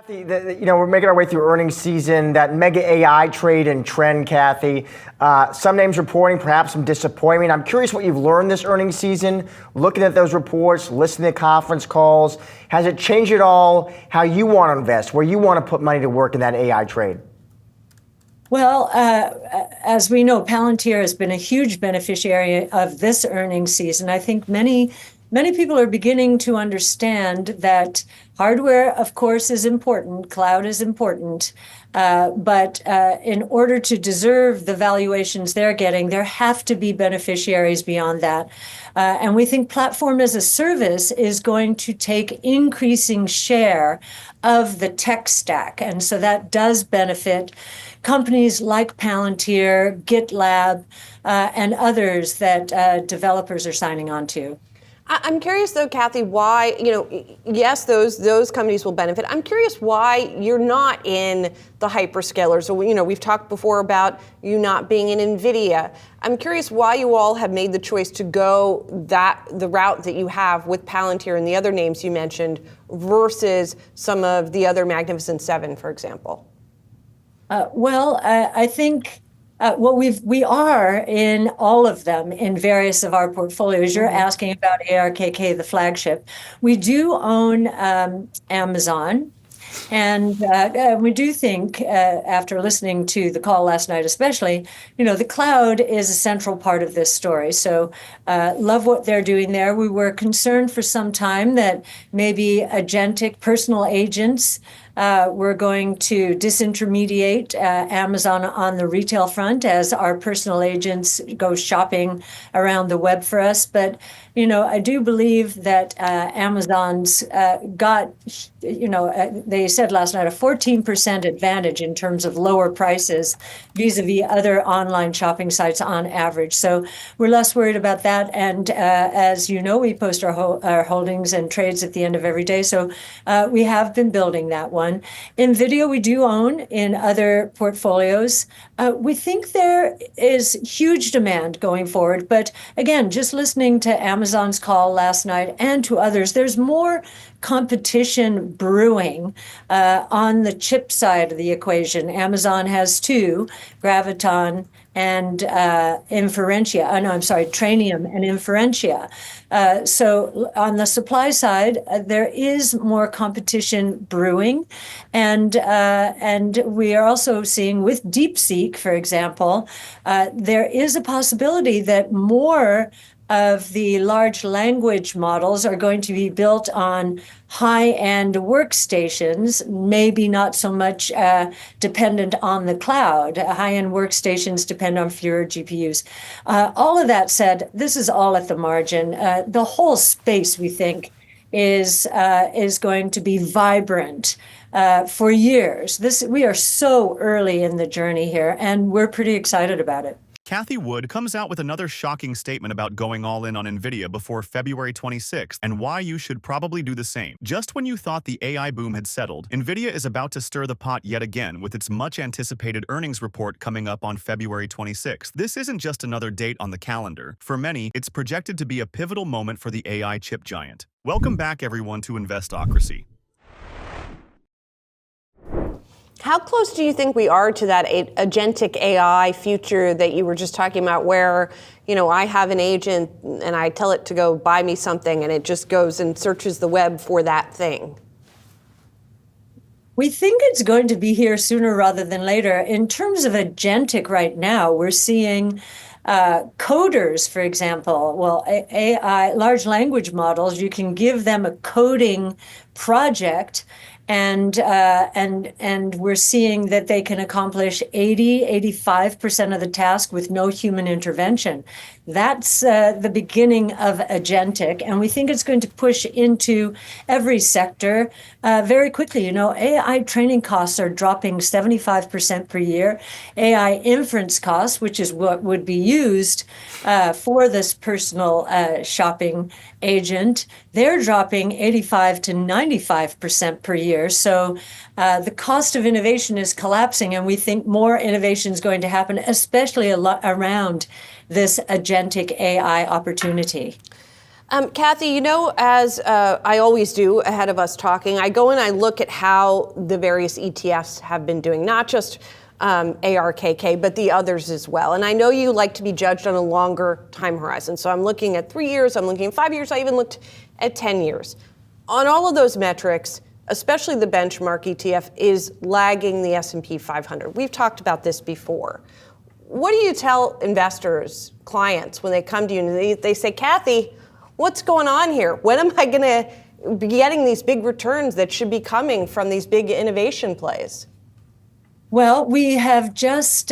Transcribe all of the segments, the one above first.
We're making our way through earnings season, that mega AI trade and trend, Cathie. Some names reporting perhaps some disappointment. I'm curious what you've learned this earnings season, looking at those reports, listening to conference calls. Has it changed at all how you want to invest, where you want to put money to work in that AI trade? Well, as we know, Palantir has been a huge beneficiary of this earnings season. I think many people are beginning to understand that hardware, of course, is important. Cloud is important. But in order to deserve the valuations they're getting, there have to be beneficiaries beyond that. And we think platform as a service is going to take increasing share of the tech stack. And so that does benefit companies like Palantir, GitLab, and others that developers are signing on to. I'm curious, though, Cathie, why, yes, those companies will benefit. I'm curious why you're not in the hyperscalers. So, we've talked before about you not being in Nvidia. I'm curious why you all have made the choice to go the route that you have with Palantir and the other names you mentioned versus some of the other Magnificent Seven, for example. I think we are in all of them in various of our portfolios. You're asking about ARKK, the flagship. We do own Amazon. And we do think, after listening to the call last night especially, the cloud is a central part of this story. So love what they're doing there. We were concerned for some time that maybe agentic personal agents were going to disintermediate Amazon on the retail front as our personal agents go shopping around the web for us. But, I do believe that Amazon's got, they said last night, a 14% advantage in terms of lower prices vis-a-vis other online shopping sites on average. So we're less worried about that. And as you know, we post our holdings and trades at the end of every day. So we have been building that one. Nvidia, we do own in other portfolios. We think there is huge demand going forward. But again, just listening to Amazon's call last night and to others, there's more competition brewing on the chip side of the equation. Amazon has two, Graviton and Trainium and Inferentia. So on the supply side, there is more competition brewing, and we are also seeing with DeepSeek, for example, there is a possibility that more of the large language models are going to be built on high-end workstations, maybe not so much dependent on the cloud. High-end workstations depend on fewer GPUs. All of that said, this is all at the margin. The whole space, we think, is going to be vibrant for years. We are so early in the journey here, and we're pretty excited about it. Cathie Wood comes out with another shocking statement about going all in on Nvidia before February 26th and why you should probably do the same. Just when you thought the AI boom had settled, Nvidia is about to stir the pot yet again with its much-anticipated earnings report coming up on February 26th. This isn't just another date on the calendar. For many, it's projected to be a pivotal moment for the AI chip giant. Welcome back, everyone, to Investocracy. How close do you think we are to that agentic AI future that you were just talking about where, I have an agent and I tell it to go buy me something and it just goes and searches the web for that thing? We think it's going to be here sooner rather than later. In terms of agentic right now, we're seeing coders, for example. Well, AI, large language models, you can give them a coding project, and we're seeing that they can accomplish 85% of the task with no human intervention. That's the beginning of agentic, and we think it's going to push into every sector very quickly. AI training costs are dropping 75% per year. AI inference costs, which is what would be used for this personal shopping agent, they're dropping 85 to 95% per year. So the cost of innovation is collapsing, and we think more innovation is going to happen, especially around this agentic AI opportunity. Cathie, you know, as I always do ahead of us talking, I go and I look at how the various ETFs have been doing, not just ARKK, but the others as well. And I know you like to be judged on a longer time horizon. So I'm looking at 3 years, I'm looking at 5 years, I even looked at 10 years. On all of those metrics, especially the benchmark ETF is lagging the S&P 500. We've talked about this before. What do you tell investors, clients, when they come to you and they say, Cathie, what's going on here? When am I going to be getting these big returns that should be coming from these big innovation plays? Well, we have just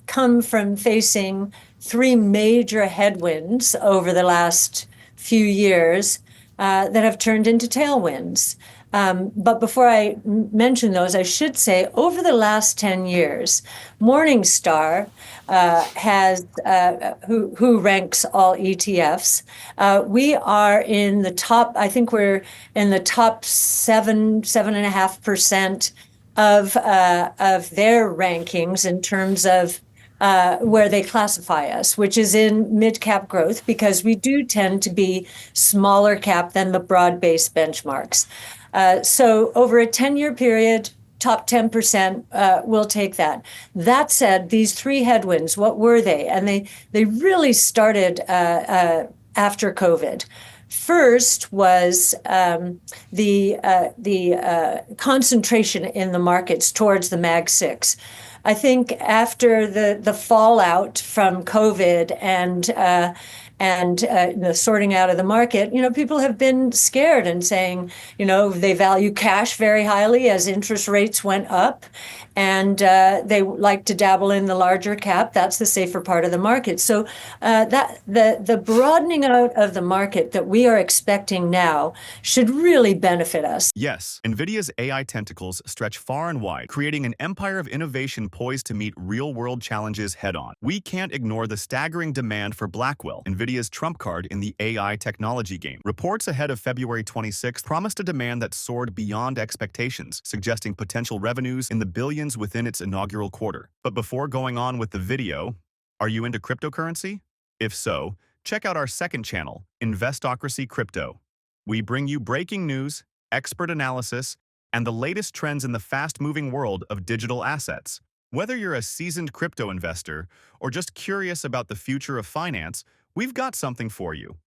come from facing 3 major headwinds over the last few years that have turned into tailwinds. But before I mention those, I should say over the last 10 years, Morningstar has, who ranks all ETFs, we are in the top, I think we're in the top 7.5% of their rankings in terms of where they classify us, which is in mid-cap growth, because we do tend to be smaller cap than the broad-based benchmarks. So over a 10-year period, top 10%, we'll take that. That said, these 3 headwinds, what were they? And they really started after COVID. First was the concentration in the markets towards the Mag 6. I think after the fallout from COVID and the sorting out of the market, people have been scared and saying, they value cash very highly as interest rates went up, and they like to dabble in the larger cap. That's the safer part of the market. So that the broadening out of the market that we are expecting now should really benefit us. Yes, NVIDIA's AI tentacles stretch far and wide, creating an empire of innovation poised to meet real-world challenges head-on. We can't ignore the staggering demand for Blackwell, NVIDIA's trump card in the AI technology game. Reports ahead of February 26th promised a demand that soared beyond expectations, suggesting potential revenues in the billions within its inaugural quarter. But before going on with the video, are you into cryptocurrency? If so, check out our second channel, Investocracy Crypto. We bring you breaking news, expert analysis, and the latest trends in the fast-moving world of digital assets. Whether you're a seasoned crypto investor or just curious about the future of finance, we've got something for you.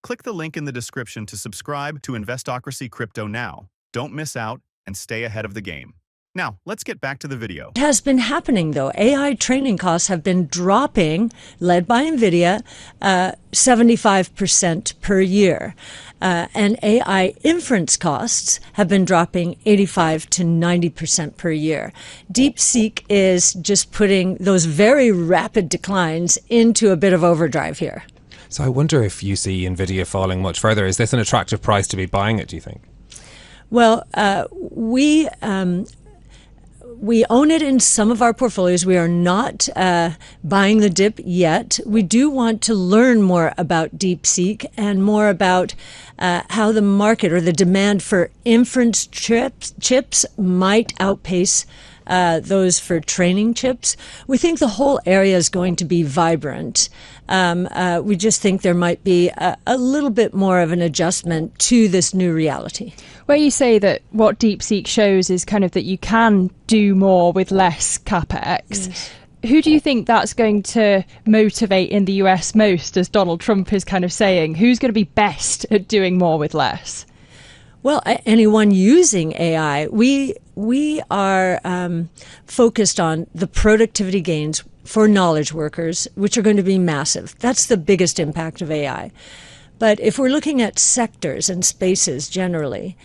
Click the link in the description to subscribe to Investocracy Crypto now. Don't miss out and stay ahead of the game. Now, let's get back to the video. It has been happening, though. AI training costs have been dropping, led by Nvidia, 75% per year. And AI inference costs have been dropping 85 to 90% per year. DeepSeek is just putting those very rapid declines into a bit of overdrive here. So I wonder if you see Nvidia falling much further. Is this an attractive price to be buying it, do you think? Well, we own it in some of our portfolios. We are not buying the dip yet. We do want to learn more about DeepSeek and more about how the market or the demand for inference chips might outpace those for training chips. We think the whole area is going to be vibrant. We just think there might be a little bit more of an adjustment to this new reality. Where you say that what DeepSeek shows is kind of that you can do more with less capex. Yes. Who do you think that's going to motivate in the US most, as Donald Trump is kind of saying? Who's going to be best at doing more with less? Well, anyone using AI. We are focused on the productivity gains for knowledge workers, which are going to be massive. That's the biggest impact of AI. But if we're looking at sectors and spaces generally,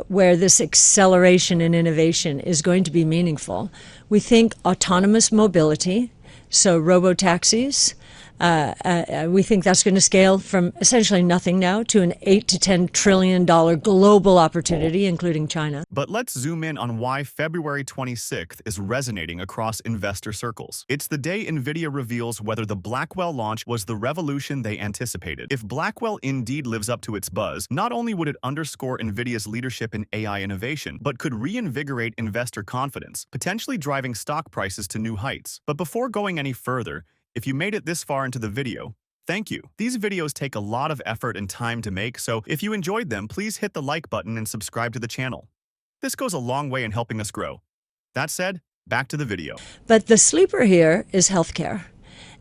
where this acceleration in innovation is going to be meaningful, we think autonomous mobility, so robo-taxis, we think that's going to scale from essentially nothing now to an $8 to $10 trillion global opportunity, including China. But let's zoom in on why February 26th is resonating across investor circles. It's the day Nvidia reveals whether the Blackwell launch was the revolution they anticipated. If Blackwell indeed lives up to its buzz, not only would it underscore Nvidia's leadership in AI innovation, but could reinvigorate investor confidence, potentially driving stock prices to new heights. But before going any further, if you made it this far into the video, Thank you. These videos take a lot of effort and time to make, so if you enjoyed them, please hit the like button and subscribe to the channel. This goes a long way in helping us grow. That said, back to the video. But the sleeper here is healthcare.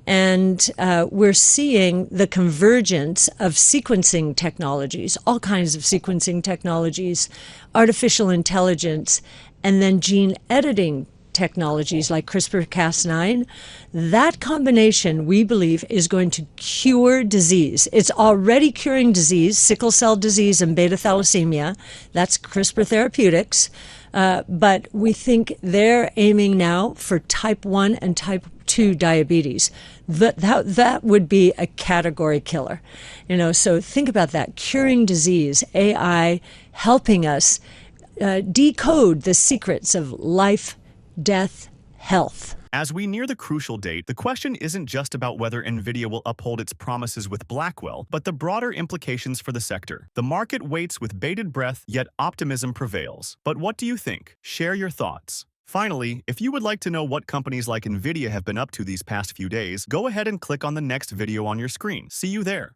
And we're seeing the convergence of sequencing technologies, all kinds of sequencing technologies, artificial intelligence, and then gene editing technologies like CRISPR-Cas9. That combination, we believe, is going to cure disease. It's already curing disease, sickle cell disease and beta thalassemia. That's CRISPR Therapeutics. But we think they're aiming now for type 1 and type 2 diabetes. That would be a category killer. So think about that. Curing disease, AI helping us decode the secrets of life, death, health. As we near the crucial date, the question isn't just about whether Nvidia will uphold its promises with Blackwell, but the broader implications for the sector. The market waits with bated breath, yet optimism prevails. But what do you think? Share your thoughts. Finally, if you would like to know what companies like Nvidia have been up to these past few days, go ahead and click on the next video on your screen. See you there.